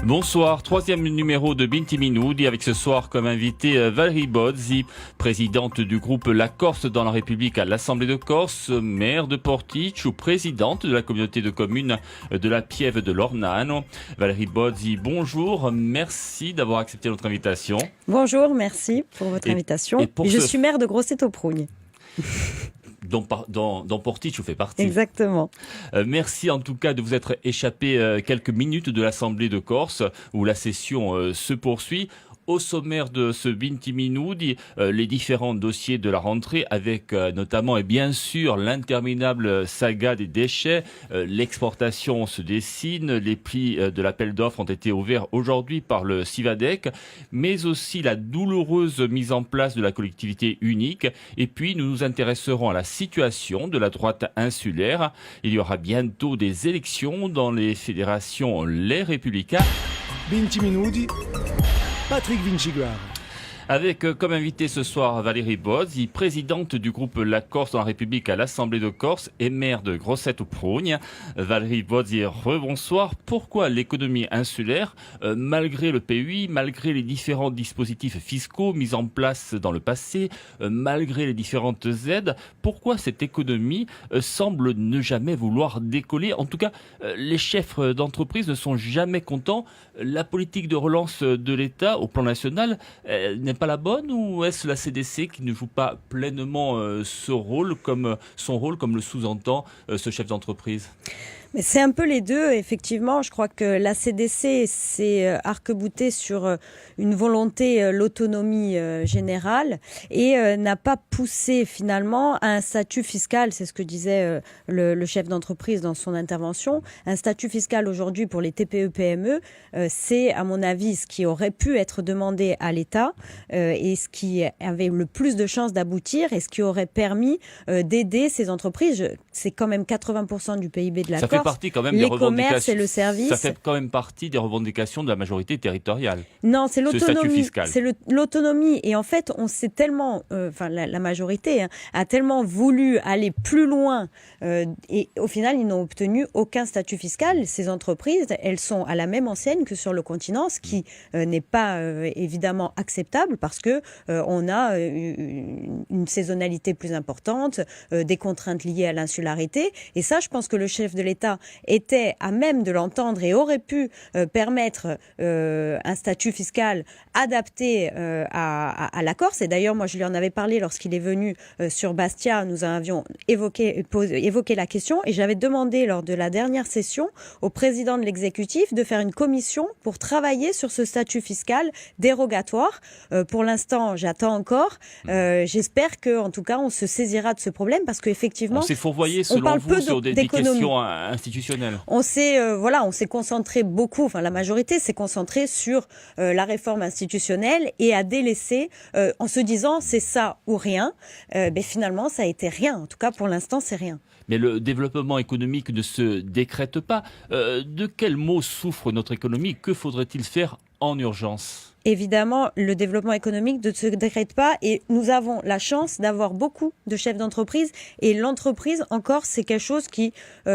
Bonsoir, troisième numéro de Binti Minoudi avec ce soir comme invité Valérie Bozzi, présidente du groupe La Corse dans la République à l'Assemblée de Corse, maire de Porticcio, présidente de la communauté de communes de la Pieve de l'Ornano. Valérie Bozzi, bonjour, merci d'avoir accepté notre invitation. Bonjour, merci pour votre invitation. Je suis maire de Grosseto-Prugne. Dont Porticcio fait partie. Exactement. Merci en tout cas de vous être échappé quelques minutes de l'Assemblée de Corse où la session se poursuit. Au sommaire de ce Binti Minoudi, les différents dossiers de la rentrée avec notamment et bien sûr l'interminable saga des déchets. L'exportation se dessine, les prix de l'appel d'offres ont été ouverts aujourd'hui par le Civadec, mais aussi la douloureuse mise en place de la collectivité unique. Et puis nous nous intéresserons à la situation de la droite insulaire. Il y aura bientôt des élections dans les fédérations Les Républicains. Binti Minoudi, Patrick Vinciguerra. Avec comme invité ce soir Valérie Bozzi, présidente du groupe La Corse dans la République à l'Assemblée de Corse et maire de Grosseto-Prugne. Valérie Bozzi, rebonsoir. Pourquoi l'économie insulaire, malgré le PUI, malgré les différents dispositifs fiscaux mis en place dans le passé, malgré les différentes aides, pourquoi cette économie semble ne jamais vouloir décoller? En tout cas, les chefs d'entreprise ne sont jamais contents. La politique de relance de l'État au plan national n'est pas la bonne, ou est-ce la CDC qui ne joue pas pleinement son rôle comme le sous-entend ce chef d'entreprise? Mais c'est un peu les deux, effectivement. Je crois que la CDC s'est arc-boutée sur une volonté, l'autonomie générale, et n'a pas poussé finalement à un statut fiscal. C'est ce que disait le chef d'entreprise dans son intervention. Un statut fiscal aujourd'hui pour les TPE-PME, c'est à mon avis ce qui aurait pu être demandé à l'État et ce qui avait le plus de chances d'aboutir et ce qui aurait permis d'aider ces entreprises. C'est quand même 80% du PIB de la Corse. Partie quand même les commerces et le service. Ça fait quand même partie des revendications de la majorité territoriale. Non, c'est l'autonomie. C'est l'autonomie. Et en fait, on s'est tellement, la majorité a tellement voulu aller plus loin et au final, ils n'ont obtenu aucun statut fiscal. Ces entreprises, elles sont à la même enseigne que sur le continent, ce qui n'est pas évidemment acceptable parce que on a une saisonnalité plus importante, des contraintes liées à l'insularité. Et ça, je pense que le chef de l'État était à même de l'entendre et aurait pu permettre un statut fiscal adapté à la Corse. Et d'ailleurs, moi, je lui en avais parlé lorsqu'il est venu sur Bastia. Nous avions évoqué la question et j'avais demandé lors de la dernière session au président de l'exécutif de faire une commission pour travailler sur ce statut fiscal dérogatoire. Pour l'instant, j'attends encore. J'espère qu'en tout cas, on se saisira de ce problème parce qu'effectivement, on s'est fourvoyé selon vous sur des questions institutionnelles. On s'est concentré beaucoup, la majorité s'est concentrée sur la réforme institutionnelle et a délaissé en se disant c'est ça ou rien. Finalement, ça a été rien. En tout cas, pour l'instant, c'est rien. Mais le développement économique ne se décrète pas. De quels maux souffre notre économie? Que faudrait-il faire en urgence? Évidemment, le développement économique ne se décrète pas et nous avons la chance d'avoir beaucoup de chefs d'entreprise et l'entreprise encore c'est quelque chose qui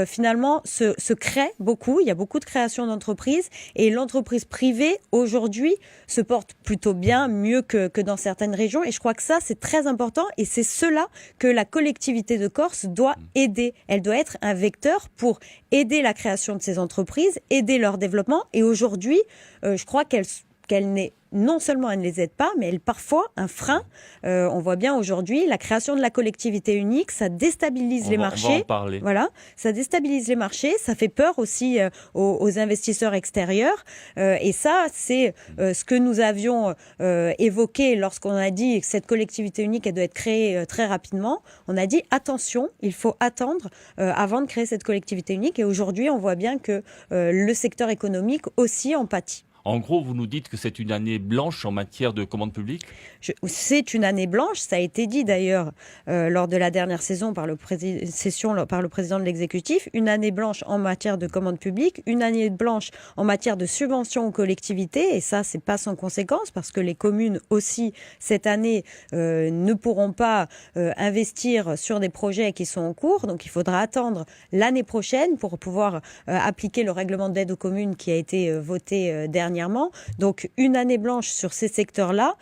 finalement se crée beaucoup. Il y a beaucoup de création d'entreprises et l'entreprise privée aujourd'hui se porte plutôt bien, mieux que dans certaines régions et je crois que ça c'est très important et c'est cela que la collectivité de Corse doit aider. Elle doit être un vecteur pour aider la création de ces entreprises, aider leur développement et aujourd'hui je crois qu'elle n'est non seulement elle ne les aide pas, mais elle parfois un frein. On voit bien aujourd'hui la création de la collectivité unique, ça déstabilise les marchés. On va en parler. Voilà, ça déstabilise les marchés, ça fait peur aussi aux investisseurs extérieurs. Et ça, c'est ce que nous avions évoqué lorsqu'on a dit que cette collectivité unique elle doit être créée très rapidement. On a dit attention, il faut attendre avant de créer cette collectivité unique. Et aujourd'hui, on voit bien que le secteur économique aussi en pâtit. En gros, vous nous dites que c'est une année blanche en matière de commande publique ? C'est une année blanche, ça a été dit d'ailleurs lors de la dernière session par le président de l'exécutif, une année blanche en matière de commande publique, une année blanche en matière de subventions aux collectivités, et ça c'est pas sans conséquence parce que les communes aussi cette année ne pourront pas investir sur des projets qui sont en cours, donc il faudra attendre l'année prochaine pour pouvoir appliquer le règlement d'aide aux communes qui a été voté dernièrement. Donc une année blanche sur ces secteurs-là,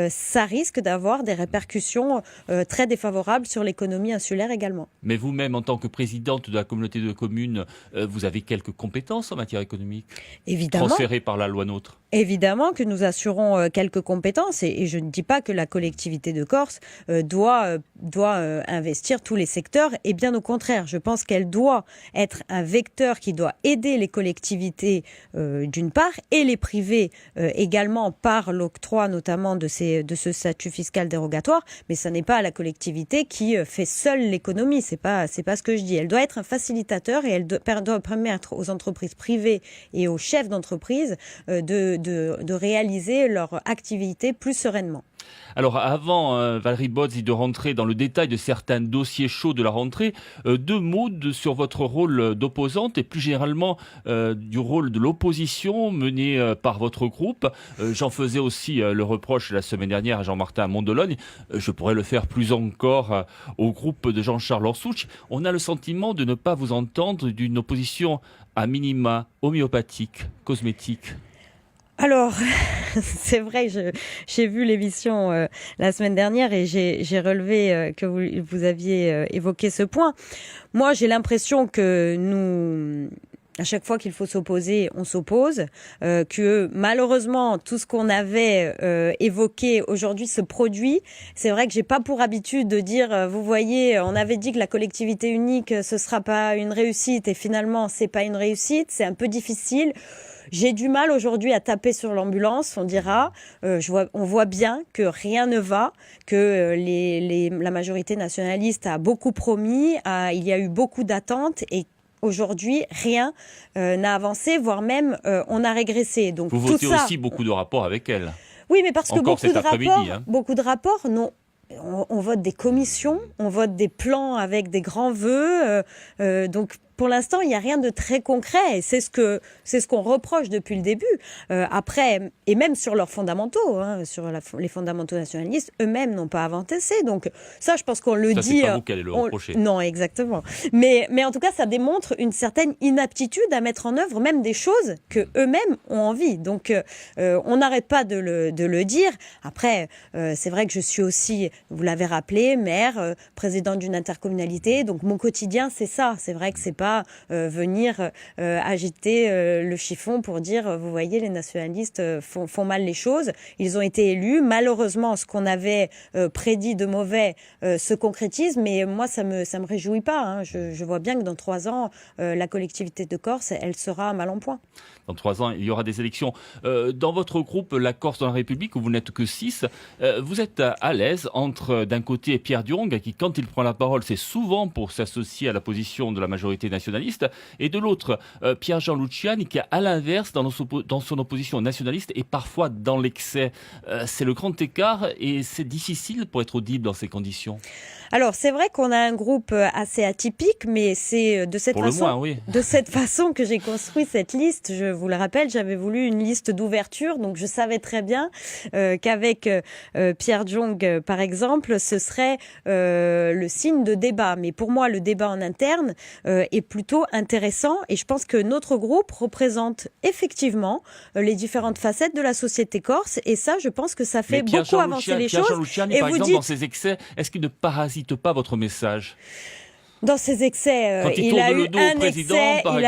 ça risque d'avoir des répercussions très défavorables sur l'économie insulaire également. Mais vous-même, en tant que présidente de la communauté de communes, vous avez quelques compétences en matière économique ? Évidemment. Transférées par la loi NOTRe ? Évidemment que nous assurons quelques compétences et je ne dis pas que la collectivité de Corse doit investir tous les secteurs et bien au contraire, je pense qu'elle doit être un vecteur qui doit aider les collectivités d'une part et les privés également par l'octroi notamment de ce statut fiscal dérogatoire, mais ça n'est pas à la collectivité qui fait seule l'économie, c'est pas ce que je dis. Elle doit être un facilitateur et elle doit permettre aux entreprises privées et aux chefs d'entreprise de réaliser leur activité plus sereinement. Alors avant, Valérie Bozzi, de rentrer dans le détail de certains dossiers chauds de la rentrée, 2 mots sur votre rôle d'opposante et plus généralement du rôle de l'opposition mené par votre groupe. J'en faisais aussi le reproche la semaine dernière à Jean-Martin Mondologne. Je pourrais le faire plus encore au groupe de Jean-Charles Orsouch. On a le sentiment de ne pas vous entendre, d'une opposition à minima homéopathique, cosmétique. Alors, c'est vrai, j'ai vu l'émission la semaine dernière et j'ai relevé que vous aviez évoqué ce point. Moi, j'ai l'impression que nous... À chaque fois qu'il faut s'opposer, on s'oppose. Que malheureusement, tout ce qu'on avait évoqué aujourd'hui se produit. C'est vrai que j'ai pas pour habitude de dire, vous voyez, on avait dit que la collectivité unique, ce sera pas une réussite et finalement, c'est pas une réussite. C'est un peu difficile. J'ai du mal aujourd'hui à taper sur l'ambulance, on dira. On voit bien que rien ne va, que la majorité nationaliste a beaucoup promis, il y a eu beaucoup d'attentes et aujourd'hui, rien n'a avancé, voire même on a régressé. Donc, vous votez aussi beaucoup de rapports avec elle. Oui, mais parce que beaucoup de rapports, non. On vote des commissions, on vote des plans avec des grands vœux. Donc, pour l'instant, il n'y a rien de très concret. Et c'est ce qu'on reproche depuis le début. Après, et même sur leurs fondamentaux, sur les fondamentaux nationalistes, eux-mêmes n'ont pas avancé. Donc ça, je pense qu'on le dit. C'est pas vous qui allez le reprocher. Non, exactement. Mais en tout cas, ça démontre une certaine inaptitude à mettre en œuvre même des choses que eux-mêmes ont envie. Donc, on n'arrête pas de le dire. Après, c'est vrai que je suis aussi, vous l'avez rappelé, maire, présidente d'une intercommunalité. Donc, mon quotidien, c'est ça. C'est vrai que c'est pas venir agiter le chiffon pour dire, vous voyez, les nationalistes font mal les choses. Ils ont été élus. Malheureusement, ce qu'on avait prédit de mauvais se concrétise, mais moi, ça me réjouit pas. Je vois bien que dans 3 ans, la collectivité de Corse, elle sera mal en point. Dans 3 ans, il y aura des élections. Dans votre groupe, la Corse dans la République, où vous n'êtes que 6, vous êtes à l'aise entre, d'un côté, Pierre Diong, qui, quand il prend la parole, c'est souvent pour s'associer à la position de la majorité nationaliste, et de l'autre, Pierre-Jean Luciani, qui, à l'inverse, dans son opposition nationaliste, et parfois dans l'excès. C'est le grand écart, et c'est difficile pour être audible dans ces conditions. Alors, c'est vrai qu'on a un groupe assez atypique, mais c'est de cette façon que j'ai construit cette liste. Je vous le rappelle, j'avais voulu une liste d'ouverture, donc je savais très bien qu'avec Pierre Diong, par exemple, ce serait le signe de débat. Mais pour moi, le débat en interne est plutôt intéressant et je pense que notre groupe représente effectivement les différentes facettes de la société corse et ça, je pense que ça fait beaucoup avancer les choses. Pierre-Jean Luciani, par exemple, dans ses excès, est-ce qu'il ne parasite pas votre message ? Dans ses excès, il a eu un excès quand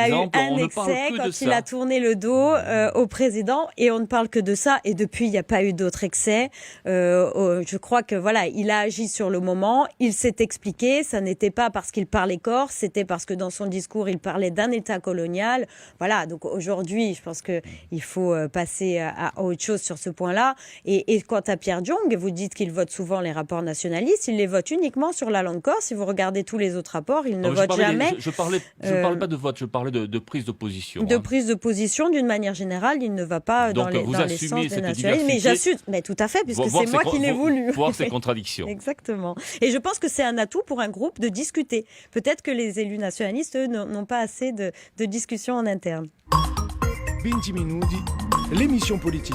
il a tourné le dos au président et on ne parle que de ça et depuis il n'y a pas eu d'autres excès. Je crois que voilà, il a agi sur le moment, il s'est expliqué, ça n'était pas parce qu'il parlait corse, c'était parce que dans son discours il parlait d'un État colonial. Voilà, donc aujourd'hui je pense que il faut passer à autre chose sur ce point-là. Et quant à Pierre Diong, vous dites qu'il vote souvent les rapports nationalistes, il les vote uniquement sur la langue corse. Si vous regardez tous les autres rapports, rapport, il ne Non, vote jamais. Je parlais pas de vote, je parlais de prise de position. De prise de position, d'une manière générale, il ne va pas Donc, dans les sens des nationalistes. Mais j'assume, mais tout à fait, puisque c'est moi qui l'ai voulu. Voir ces contradictions. Exactement. Et je pense que c'est un atout pour un groupe de discuter. Peut-être que les élus nationalistes, eux, n'ont pas assez de discussions en interne. 20 Minути, l'émission politique.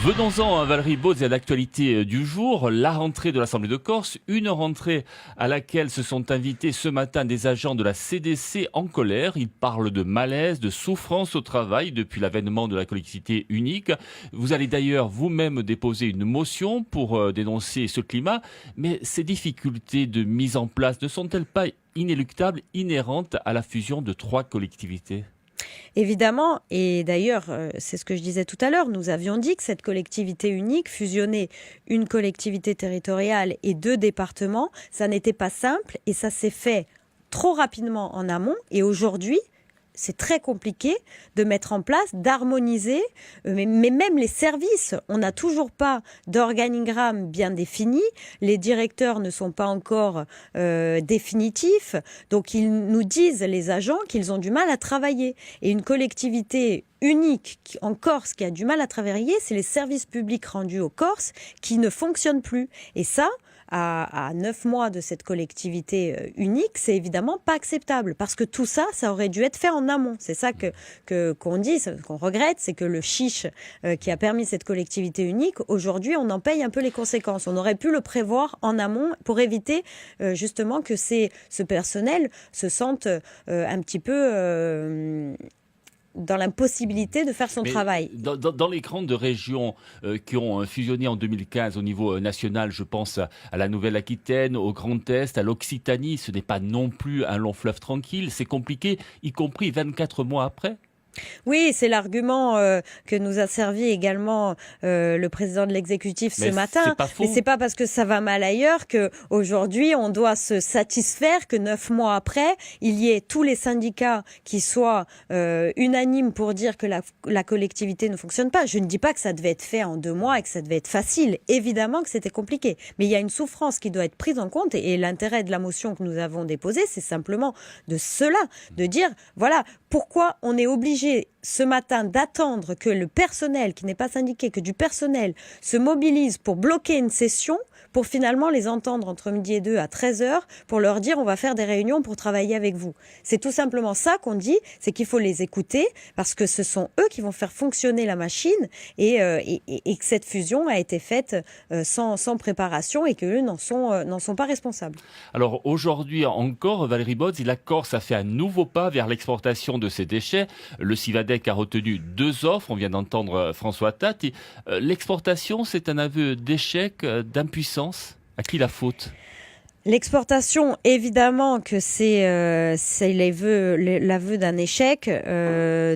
Venons-en à Valérie Bauds et à l'actualité du jour, la rentrée de l'Assemblée de Corse, une rentrée à laquelle se sont invités ce matin des agents de la CDC en colère. Ils parlent de malaise, de souffrance au travail depuis l'avènement de la collectivité unique. Vous allez d'ailleurs vous-même déposer une motion pour dénoncer ce climat, mais ces difficultés de mise en place ne sont-elles pas inéluctables, inhérentes à la fusion de 3 collectivités ? Évidemment, et d'ailleurs, c'est ce que je disais tout à l'heure, nous avions dit que cette collectivité unique, fusionner une collectivité territoriale et 2 départements, ça n'était pas simple et ça s'est fait trop rapidement en amont. Et aujourd'hui, c'est très compliqué de mettre en place, d'harmoniser, mais même les services, on n'a toujours pas d'organigramme bien défini, les directeurs ne sont pas encore définitifs, donc ils nous disent, les agents, qu'ils ont du mal à travailler. Et une collectivité unique en Corse qui a du mal à travailler, c'est les services publics rendus aux Corses qui ne fonctionnent plus. Et ça, à 9 mois de cette collectivité unique, c'est évidemment pas acceptable. Parce que tout ça, ça aurait dû être fait en amont. C'est ça qu'on dit, qu'on regrette, c'est que le chiche qui a permis cette collectivité unique, aujourd'hui, on en paye un peu les conséquences. On aurait pu le prévoir en amont pour éviter justement que ce personnel se sente un petit peu dans l'impossibilité de faire son travail. Dans les grandes régions qui ont fusionné en 2015 au niveau national, je pense à la Nouvelle-Aquitaine, au Grand Est, à l'Occitanie, ce n'est pas non plus un long fleuve tranquille, c'est compliqué, y compris 24 mois après. Oui, c'est l'argument que nous a servi également le président de l'exécutif ce matin. Mais c'est pas parce que ça va mal ailleurs que aujourd'hui on doit se satisfaire que 9 mois après, il y ait tous les syndicats qui soient unanimes pour dire que la collectivité ne fonctionne pas. Je ne dis pas que ça devait être fait en 2 mois et que ça devait être facile. Évidemment que c'était compliqué. Mais il y a une souffrance qui doit être prise en compte et l'intérêt de la motion que nous avons déposée, c'est simplement de cela, de dire voilà, pourquoi on est obligé ce matin d'attendre que le personnel, qui n'est pas syndiqué, que du personnel se mobilise pour bloquer une session, pour finalement les entendre entre midi et 2 à 13h, pour leur dire on va faire des réunions pour travailler avec vous. C'est tout simplement ça qu'on dit, c'est qu'il faut les écouter, parce que ce sont eux qui vont faire fonctionner la machine, et que cette fusion a été faite sans préparation, et qu'eux n'en sont pas responsables. Alors aujourd'hui encore, Valérie Bauds, la Corse a fait un nouveau pas vers l'exportation de ses déchets. Le Civadec a retenu 2 offres, on vient d'entendre François Tatti. L'exportation, c'est un aveu d'échec, d'impuissance. À qui la faute ? L'exportation, évidemment que c'est l'aveu d'un échec,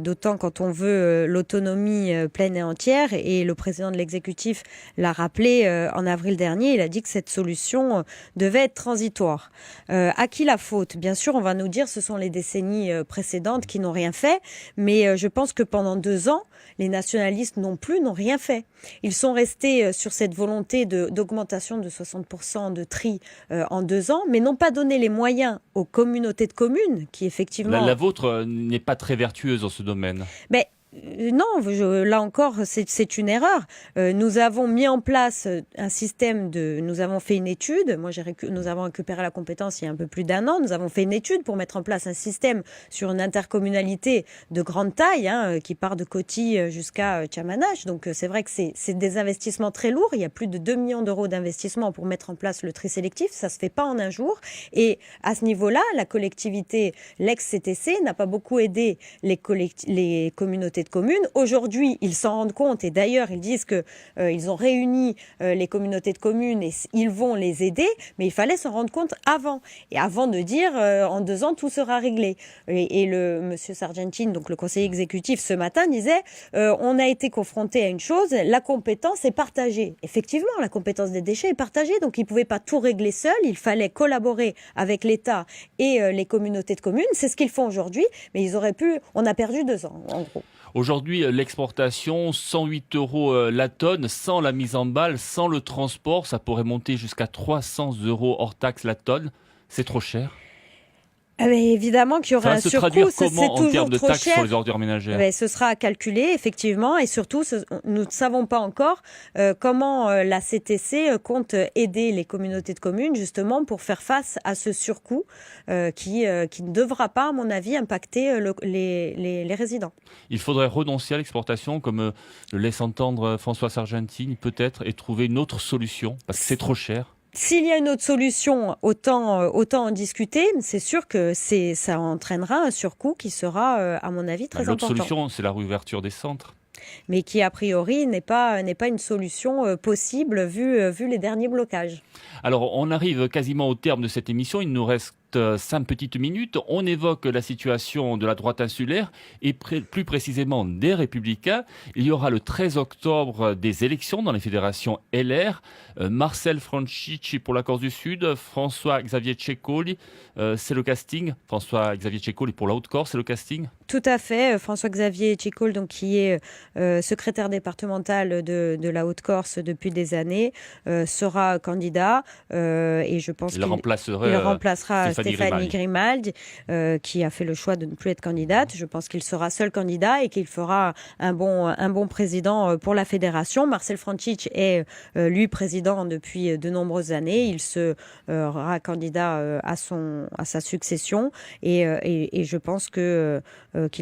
d'autant quand on veut l'autonomie pleine et entière. Et le président de l'exécutif l'a rappelé en avril dernier, il a dit que cette solution devait être transitoire. À qui la faute ? Bien sûr, on va nous dire ce sont les décennies précédentes qui n'ont rien fait, mais je pense que pendant 2 ans, les nationalistes n'ont rien fait. Ils sont restés sur cette volonté d'augmentation de 60% de tri en 2 ans, mais n'ont pas donné les moyens aux communautés de communes qui effectivement... La vôtre n'est pas très vertueuse dans ce domaine. Mais non, là encore, c'est une erreur. Nous avons mis en place un système nous avons fait une étude. Nous avons récupéré la compétence il y a un peu plus d'1 an. Nous avons fait une étude pour mettre en place un système sur une intercommunalité de grande taille, qui part de Coty jusqu'à Tchamanach. Donc c'est vrai que c'est des investissements très lourds. Il y a plus de 2 millions d'euros d'investissement pour mettre en place le tri sélectif. Ça se fait pas en un jour. Et à ce niveau-là, la collectivité, l'ex-CTC, n'a pas beaucoup aidé les communautés de communes. Aujourd'hui, ils s'en rendent compte et d'ailleurs, ils disent que ils ont réuni les communautés de communes et ils vont les aider, mais il fallait s'en rendre compte avant. Et avant de dire en 2 ans, tout sera réglé. Et le monsieur Sargentine, donc le conseiller exécutif, ce matin disait on a été confronté à une chose, la compétence est partagée. Effectivement, la compétence des déchets est partagée, donc ils ne pouvaient pas tout régler seuls, il fallait collaborer avec l'État et les communautés de communes. C'est ce qu'ils font aujourd'hui, mais on a perdu 2 ans, en gros. Aujourd'hui, l'exportation, 108 € la tonne, sans la mise en balle, sans le transport, ça pourrait monter jusqu'à 300 € hors taxe la tonne. C'est trop cher. Mais évidemment qu'il y aura Ça va un se surcoût, traduire c'est comment en toujours termes de trop taxes cher. sur les ordures ménagères? Ce sera à calculer, effectivement, et surtout, nous ne savons pas encore comment la CTC compte aider les communautés de communes, justement, pour faire face à ce surcoût qui ne devra pas, à mon avis, impacter les résidents. Il faudrait renoncer à l'exportation, comme le laisse entendre François Sargentini, peut-être, et trouver une autre solution, parce que c'est trop cher. S'il y a une autre solution, autant en discuter. C'est sûr que ça entraînera un surcoût qui sera, à mon avis, très important. L'autre solution, c'est la réouverture des centres. Mais qui, a priori, n'est pas une solution possible vu les derniers blocages. Alors, on arrive quasiment au terme de cette émission. Il nous reste 5 petites minutes. On évoque la situation de la droite insulaire et plus précisément des Républicains. Il y aura le 13 octobre des élections dans les fédérations LR. Marcel Franchici pour la Corse du Sud, François-Xavier Ceccoli, c'est le casting. François-Xavier Ceccoli pour la Haute-Corse, c'est le casting. Tout à fait. François-Xavier Ceccoli, donc, qui est secrétaire départemental de la Haute-Corse depuis des années, sera candidat et je pense qu'il remplacera Stéphanie Grimaldi, qui a fait le choix de ne plus être candidate. Je pense qu'il sera seul candidat et qu'il fera un bon président pour la fédération. Marcel Franchici est, lui, président depuis de nombreuses années. Il sera candidat à sa succession et je pense qu'il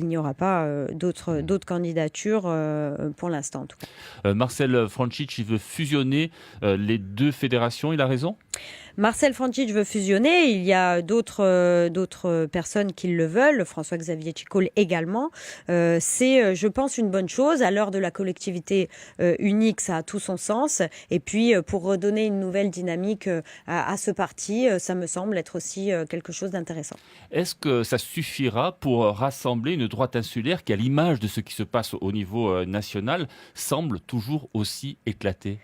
n'y aura pas d'autres candidatures pour l'instant, en tout cas. Marcel Franchici veut fusionner les 2 fédérations, il a raison? Marcel Franchici veut fusionner. Il y a d'autres personnes qui le veulent. François-Xavier Ceccoli également. C'est, je pense, une bonne chose. À l'heure de la collectivité unique, ça a tout son sens. Et puis, pour redonner une nouvelle dynamique à ce parti, ça me semble être aussi quelque chose d'intéressant. Est-ce que ça suffira pour rassembler une droite insulaire qui, à l'image de ce qui se passe au niveau national, semble toujours aussi éclatée?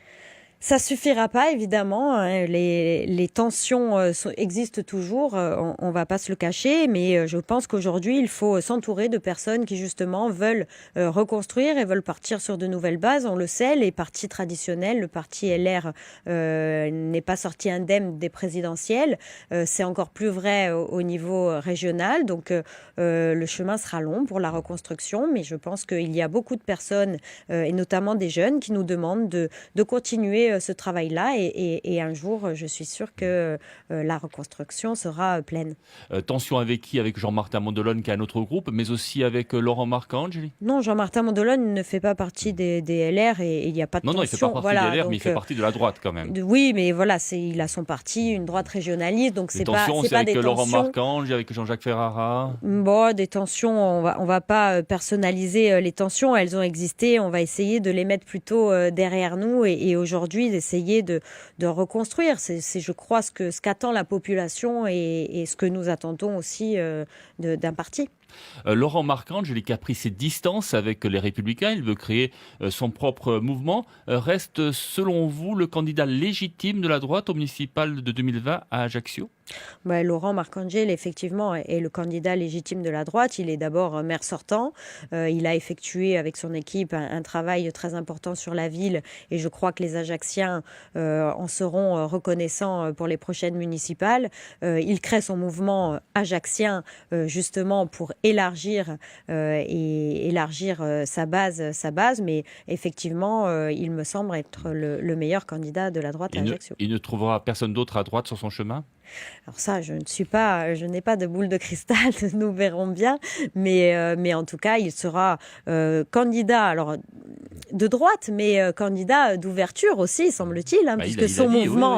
Ça suffira pas, évidemment. Les tensions existent toujours, on va pas se le cacher, mais je pense qu'aujourd'hui, il faut s'entourer de personnes qui, justement, veulent reconstruire et veulent partir sur de nouvelles bases. On le sait, les partis traditionnels, le parti LR n'est pas sorti indemne des présidentielles. C'est encore plus vrai au niveau régional. Donc, le chemin sera long pour la reconstruction, mais je pense qu'il y a beaucoup de personnes, et notamment des jeunes, qui nous demandent de continuer ce travail-là et un jour, je suis sûre que la reconstruction sera pleine. Tension avec qui? Avec Jean-Martin Mondolone qui est un autre groupe, mais aussi avec Laurent Marcangeli? Non, Jean-Martin Mondolone ne fait pas partie des LR et il n'y a pas de tension. Non, il ne fait pas partie des LR, mais il fait partie de la droite quand même. Oui, mais voilà, il a son parti, une droite régionaliste, donc c'est pas des tensions. Avec Laurent Marcangeli, avec Jean-Jacques Ferrara? Bon, des tensions, on va pas personnaliser les tensions, elles ont existé, on va essayer de les mettre plutôt derrière nous et aujourd'hui d'essayer de reconstruire. C'est, je crois, ce qu'attend la population et ce que nous attendons aussi d'un parti. Laurent Marcangeli, qui a pris ses distances avec les Républicains, il veut créer son propre mouvement, reste selon vous le candidat légitime de la droite au municipal de 2020 à Ajaccio? Laurent Marcangeli, effectivement, est le candidat légitime de la droite. Il est d'abord maire sortant. Il a effectué avec son équipe un travail très important sur la ville et je crois que les Ajacciens en seront reconnaissants pour les prochaines municipales. Il crée son mouvement ajaccien justement pour élargir sa base, mais effectivement, il me semble être le meilleur candidat de la droite à Ajaccio. Il ne trouvera personne d'autre à droite sur son chemin? Alors ça, je n'ai pas de boule de cristal, nous verrons bien, mais en tout cas, il sera candidat, alors de droite, mais candidat d'ouverture aussi, semble-t-il, puisque son mouvement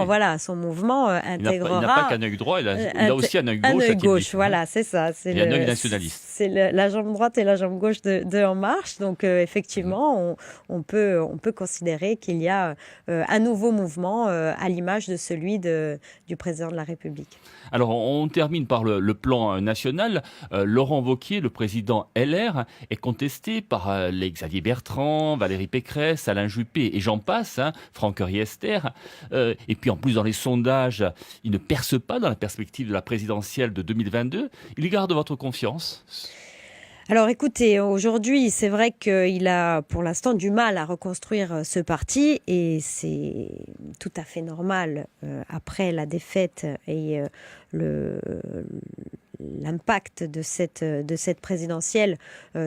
intégrera. Il n'a pas qu'un œil droit, il a aussi un œil gauche. Un œil gauche, voilà, c'est ça. Et un œil nationaliste. C'est la jambe droite et la jambe gauche de En Marche, donc effectivement, on peut considérer qu'il y a un nouveau mouvement à l'image de celui du président de la République. Alors, on termine par le plan national. Laurent Wauquiez, le président LR, est contesté par les Xavier Bertrand, Valérie Pécresse, Alain Juppé et j'en passe, Franck Riester. Et puis en plus, dans les sondages, il ne perce pas dans la perspective de la présidentielle de 2022. Il garde votre confiance? Alors écoutez, aujourd'hui, c'est vrai qu'il a pour l'instant du mal à reconstruire ce parti et c'est tout à fait normal après la défaite et l'impact de cette présidentielle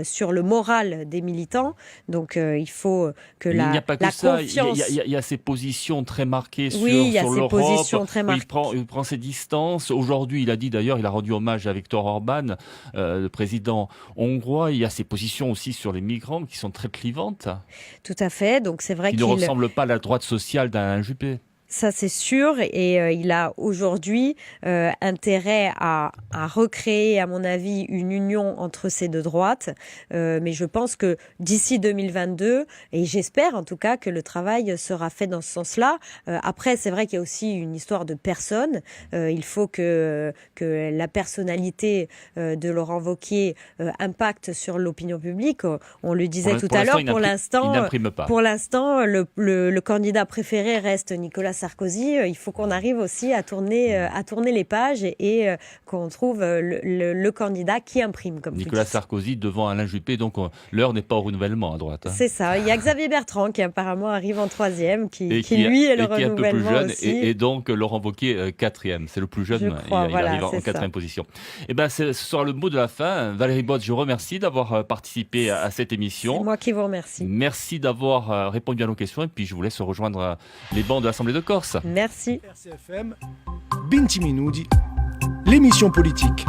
sur le moral des militants. Donc il faut que il n'y a pas que ça. confiance... Il y a ces positions très marquées sur il y a ces l'Europe. positions très marquées. Il prend ses distances. Aujourd'hui, il a dit d'ailleurs, il a rendu hommage à Viktor Orban, le président hongrois. Il y a ces positions aussi sur les migrants qui sont très clivantes. Tout à fait. Donc c'est vrai qui qu'il ne ressemble pas à la droite sociale d'Alain Juppé. Ça, c'est sûr. Et il a aujourd'hui intérêt à recréer, à mon avis, une union entre ces deux droites. Mais je pense que d'ici 2022, et j'espère en tout cas que le travail sera fait dans ce sens-là. Après, c'est vrai qu'il y a aussi une histoire de personne. Il faut que la personnalité de Laurent Wauquiez impacte sur l'opinion publique. On le disait tout à l'heure. Pour l'instant, il n'imprime pas. Pour l'instant, le candidat préféré reste Nicolas Sarkozy. Il faut qu'on arrive aussi à tourner les pages et qu'on trouve le candidat qui imprime. Comme Nicolas Sarkozy devant Alain Juppé, donc l'heure n'est pas au renouvellement à droite. C'est ça. Il y a Xavier Bertrand qui apparemment arrive en 3e, qui lui est le renouvellement qui est un peu plus jeune, aussi. et donc Laurent Wauquiez 4e. C'est le plus jeune, il arrive en 4e position. Et ben, ce sera le mot de la fin. Valérie Boz, je vous remercie d'avoir participé à cette émission. C'est moi qui vous remercie. Merci d'avoir répondu à nos questions et puis je vous laisse rejoindre les bancs de l'Assemblée de Corse. Merci. RCFM, 20 Minutes, l'émission politique.